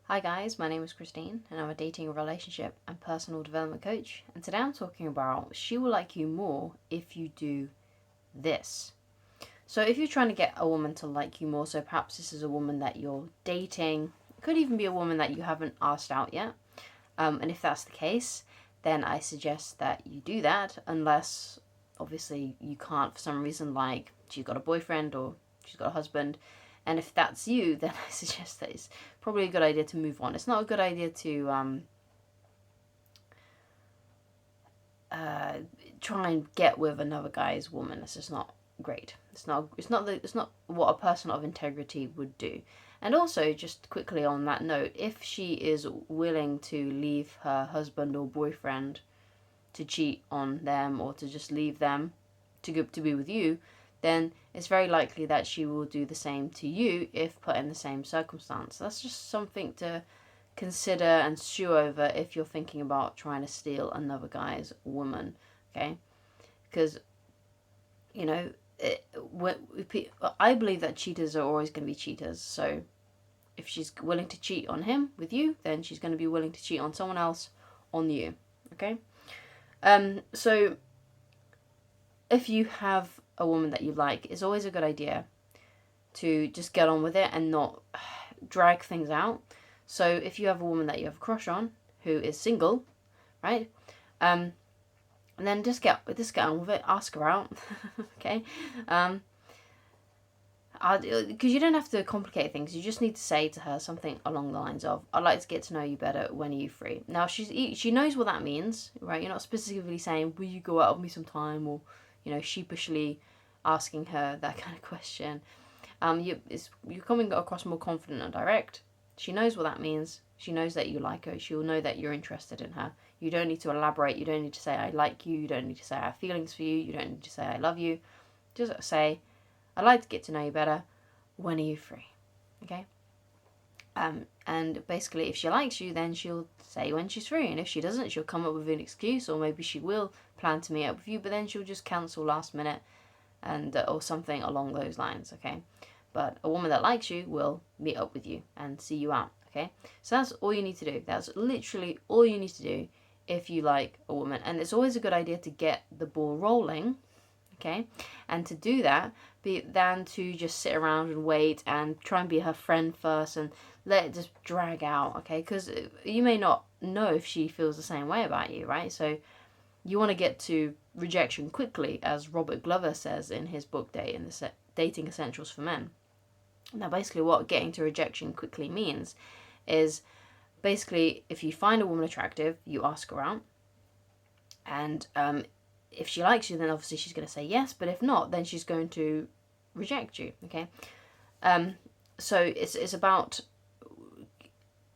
Hi guys, my name is Christine and I'm a dating, relationship and personal development coach, and today I'm talking about she will like you more if you do this. So if you're trying to get a woman to like you more, so perhaps this is a woman that you're dating, it could even be a woman that you haven't asked out yet, and if that's the case, then I suggest that you do that, unless obviously you can't for some reason, like she's got a boyfriend or she's got a husband. And if that's you, then I suggest that it's probably a good idea to move on. It's not a good idea to uh, try and get with another guy's woman. It's just not great. It's not what a person of integrity would do. And also, just quickly on that note, if she is willing to leave her husband or boyfriend to cheat on them, or to just leave them to go to be with you, then it's very likely that she will do the same to you if put in the same circumstance. That's just something to consider and stew over if you're thinking about trying to steal another guy's woman, okay? Because, you know, I believe that cheaters are always going to be cheaters. So if she's willing to cheat on him with you, then she's going to be willing to cheat on someone else on you, okay? So if you have a woman that you like, it's always a good idea to just get on with it and not drag things out. So if you have a woman that you have a crush on who is single, right? And then just get on with it. Ask her out, okay? Because you don't have to complicate things. You just need to say to her something along the lines of, "I'd like to get to know you better. When are you free?" Now she knows what that means, right? You're not specifically saying, "Will you go out with me sometime?" or sheepishly asking her that kind of question. You're coming across more confident and direct. She knows what that means. She knows that you like her. She'll know that you're interested in her. You don't need to elaborate. You don't need to say I like you. You don't need to say I have feelings for you. You don't need to say I love you. Just say, I'd like to get to know you better. When are you free? Okay? And basically, if she likes you, then she'll say when she's free. And if she doesn't, she'll come up with an excuse, or maybe she will plan to meet up with you, but then she'll just cancel last minute, and or something along those lines. Okay? But a woman that likes you will meet up with you and see you out. Okay? So that's all you need to do. That's literally all you need to do if you like a woman. And it's always a good idea to get the ball rolling, okay? And to do that, than to just sit around and wait and try and be her friend first and let it just drag out, okay? Because you may not know if she feels the same way about you, right? So you want to get to rejection quickly, as Robert Glover says in his book Dating Essentials for Men. Now, basically, what getting to rejection quickly means is basically if you find a woman attractive, you ask her out, and if she likes you, then obviously she's going to say yes, but if not, then she's going to reject you, okay? So it's about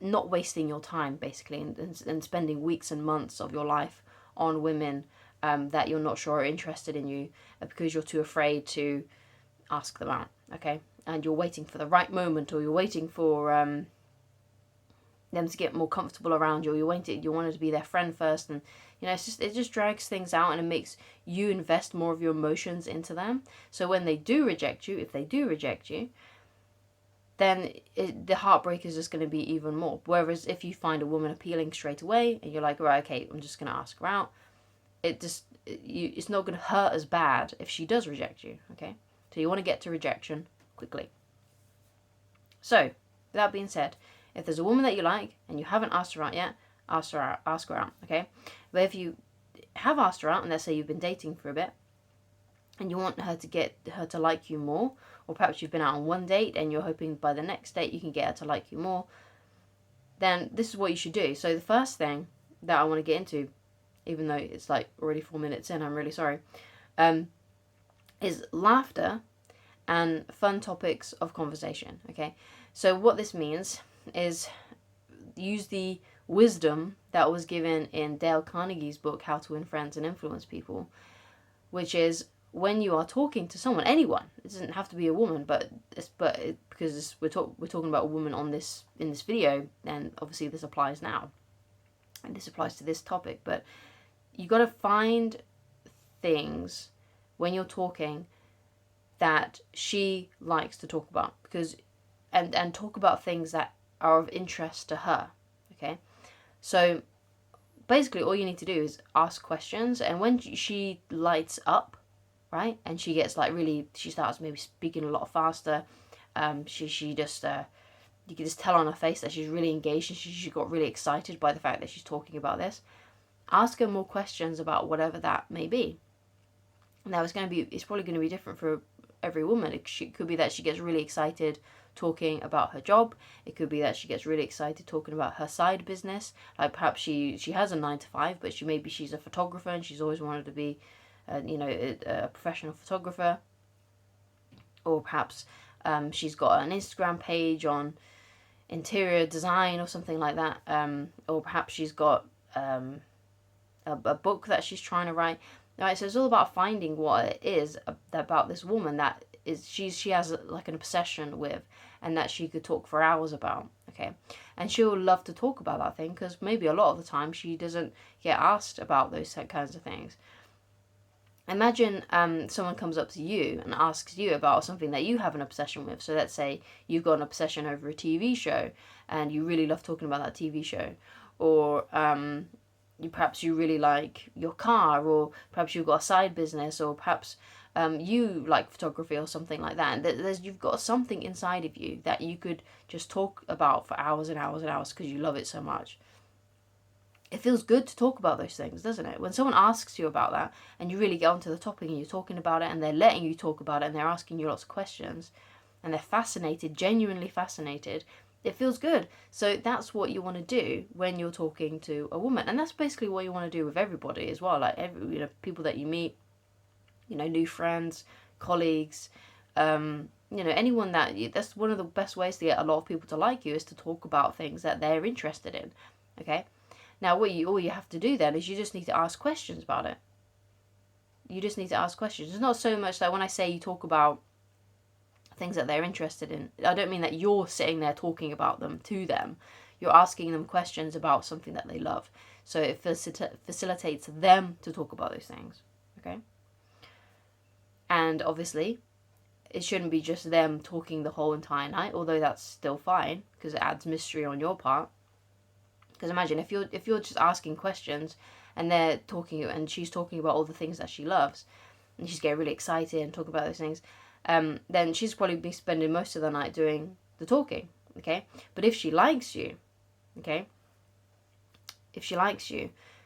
not wasting your time, basically, and spending weeks and months of your life on women that you're not sure are interested in you because you're too afraid to ask them out, okay? And you're waiting for the right moment, or you're waiting for them to get more comfortable around you, or you wanted to be their friend first, and it just drags things out, and it makes you invest more of your emotions into them. So when they do reject you, if they do reject you, then the heartbreak is just going to be even more. Whereas if you find a woman appealing straight away and you're like, right, okay, I'm just going to ask her out, it's not going to hurt as bad if she does reject you, okay? So you want to get to rejection quickly. So, with that being said, if there's a woman that you like and you haven't asked her out yet, ask her out, okay? But if you have asked her out, and let's say you've been dating for a bit, and you want her to get her to like you more, or perhaps you've been out on one date and you're hoping by the next date you can get her to like you more, then this is what you should do. So the first thing that I want to get into, even though it's like already 4 minutes in, I'm really sorry, is laughter and fun topics of conversation, okay? So what this means is use the wisdom that was given in Dale Carnegie's book, How to Win Friends and Influence People, which is when you are talking to someone, anyone, it doesn't have to be a woman, because we're talking about a woman in this video, and obviously this applies now, and this applies to this topic, but you got to find things when you're talking that she likes to talk about, because and talk about things that are of interest to her. Okay, so basically all you need to do is ask questions, and when she lights up, right, and she gets like really, she starts maybe speaking a lot faster, she just you can just tell on her face that she's really engaged and she got really excited by the fact that she's talking about this. Ask her more questions about whatever that may be. Now it's probably going to be different for every woman. It could be that she gets really excited talking about her job. It could be that she gets really excited talking about her side business. Like perhaps she has a 9 to 5, but she's a photographer and she's always wanted to be, a professional photographer. Or perhaps she's got an Instagram page on interior design or something like that. Or perhaps she's got a book that she's trying to write. Right, so it's all about finding what it is about this woman that is she has like an obsession with, and that she could talk for hours about. Okay, and she'll love to talk about that thing because maybe a lot of the time she doesn't get asked about those kinds of things. Imagine someone comes up to you and asks you about something that you have an obsession with. So let's say you've got an obsession over a TV show and you really love talking about that TV show, or perhaps you really like your car, or perhaps you've got a side business, or perhaps you like photography or something like that. And you've got something inside of you that you could just talk about for hours and hours and hours because you love it so much. It feels good to talk about those things, doesn't it? When someone asks you about that and you really get onto the topic and you're talking about it and they're letting you talk about it and they're asking you lots of questions and they're fascinated, genuinely fascinated, it feels good. So that's what you want to do when you're talking to a woman. And that's basically what you want to do with everybody as well. Like people that you meet, new friends, colleagues, anyone that's one of the best ways to get a lot of people to like you is to talk about things that they're interested in. Okay? Now, all you have to do then is you just need to ask questions about it. You just need to ask questions. It's not so much that when I say you talk about things that they're interested in, I don't mean that you're sitting there talking about them to them. You're asking them questions about something that they love. So it facilitates them to talk about those things. Okay? And obviously, it shouldn't be just them talking the whole entire night, although that's still fine because it adds mystery on your part. Because imagine if you're just asking questions and they're talking and she's talking about all the things that she loves and she's getting really excited and talking about those things, then she's probably be spending most of the night doing the talking. Okay, but if she likes you,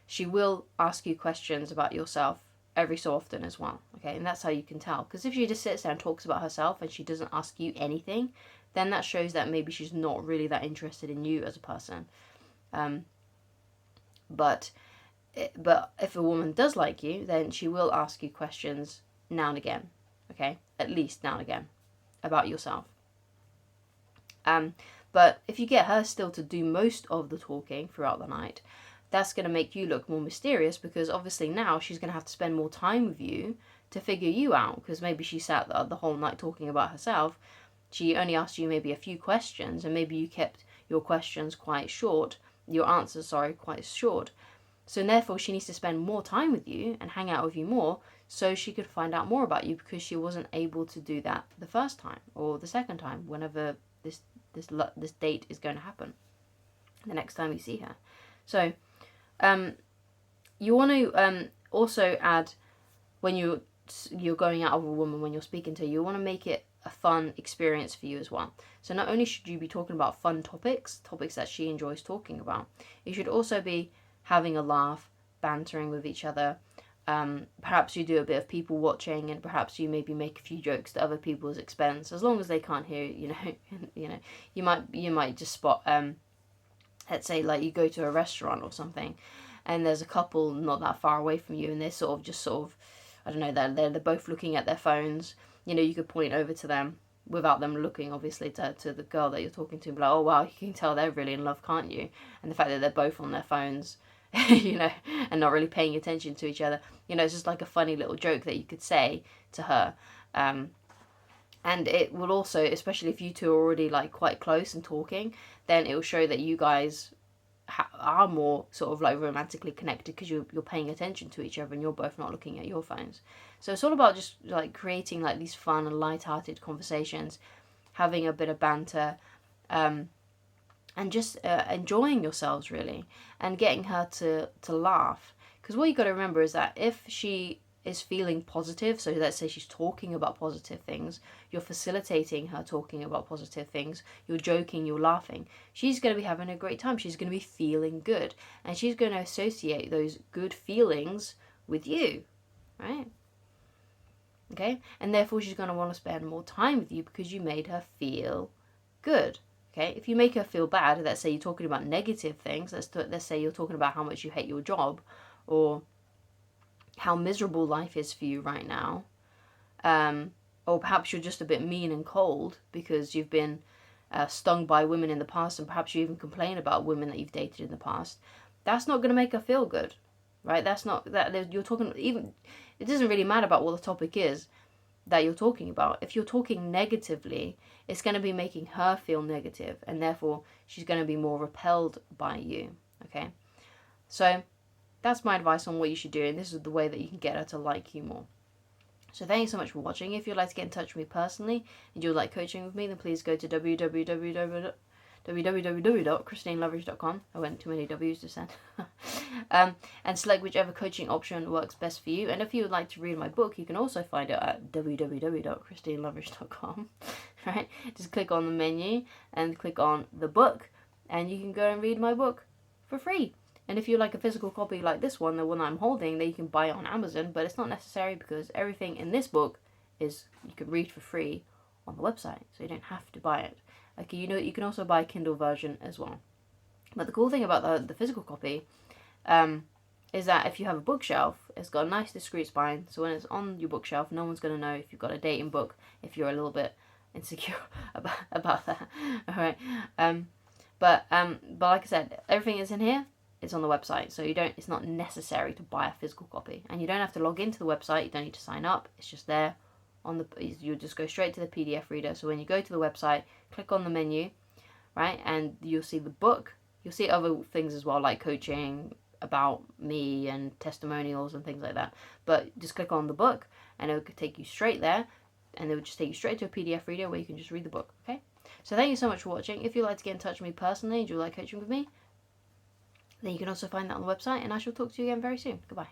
she will ask you questions about yourself every so often as well. Okay, and that's how you can tell. Because if she just sits there and talks about herself and she doesn't ask you anything, then that shows that maybe she's not really that interested in you as a person. But if a woman does like you, then she will ask you questions now and again, okay? At least now and again, about yourself. But if you get her still to do most of the talking throughout the night, that's going to make you look more mysterious because obviously now she's going to have to spend more time with you to figure you out because maybe she sat the whole night talking about herself. She only asked you maybe a few questions and maybe you kept your questions quite short. Your answers, quite short. So therefore she needs to spend more time with you and hang out with you more so she could find out more about you because she wasn't able to do that the first time or the second time whenever this date is going to happen the next time you see her. So you want to also add when you're going out with a woman, when you're speaking to her, you want to make it a fun experience for you as well. So not only should you be talking about fun topics that she enjoys talking about, you should also be having a laugh, bantering with each other. Perhaps you do a bit of people watching, and perhaps you maybe make a few jokes at other people's expense, as long as they can't hear you. You might just spot. Let's say like you go to a restaurant or something, and there's a couple not that far away from you, and they're sort of, I don't know, they're both looking at their phones. You could point over to them without them looking, obviously, to the girl that you're talking to. Be like, oh, wow, you can tell they're really in love, can't you? And the fact that they're both on their phones, and not really paying attention to each other. It's just like a funny little joke that you could say to her. And it will also, especially if you two are already like quite close and talking, then it will show that you guys are more sort of like romantically connected because you're paying attention to each other and you're both not looking at your phones. So it's all about just like creating like these fun and light-hearted conversations, having a bit of banter, and just enjoying yourselves really, and getting her to laugh. Because what you got to remember is that if she is feeling positive, so let's say she's talking about positive things, you're facilitating her talking about positive things, you're joking, you're laughing, she's going to be having a great time, she's going to be feeling good, and she's going to associate those good feelings with you, right? Okay, and therefore she's going to want to spend more time with you because you made her feel good. Okay, if you make her feel bad, let's say you're talking about negative things, let's say you're talking about how much you hate your job, or how miserable life is for you right now, or perhaps you're just a bit mean and cold because you've been stung by women in the past, and perhaps you even complain about women that you've dated in the past. That's not going to make her feel good, right? That's not that you're talking. Even it doesn't really matter about what the topic is that you're talking about. If you're talking negatively, it's going to be making her feel negative, and therefore she's going to be more repelled by you. Okay, so that's my advice on what you should do, and this is the way that you can get her to like you more. So thank you so much for watching. If you'd like to get in touch with me personally and you'd like coaching with me, then please go to www.christineloveridge.com. I went too many W's just then. And select whichever coaching option works best for you. And if you would like to read my book, you can also find it at www.christineloveridge.com. Right? Just click on the menu and click on the book, and you can go and read my book for free. And if you like a physical copy like this one, the one I'm holding, then you can buy it on Amazon, but it's not necessary because everything in this book is you can read for free on the website, so you don't have to buy it. Okay, you can also buy a Kindle version as well. But the cool thing about the physical copy is that if you have a bookshelf, it's got a nice discreet spine, so when it's on your bookshelf, no one's going to know if you've got a dating book, if you're a little bit insecure about that. Alright, but like I said, everything is in here. It's on the website, so it's not necessary to buy a physical copy, and you don't have to log into the website, you don't need to sign up, it's just there you just go straight to the PDF reader. So when you go to the website, click on the menu, right, and you'll see the book, you'll see other things as well, like coaching, about me, and testimonials and things like that, but just click on the book and it will take you straight there, and it will just take you straight to a PDF reader where you can just read the book. Okay, so thank you so much for watching. If you'd like to get in touch with me personally and you'd like coaching with me, then you can also find that on the website, and I shall talk to you again very soon. Goodbye.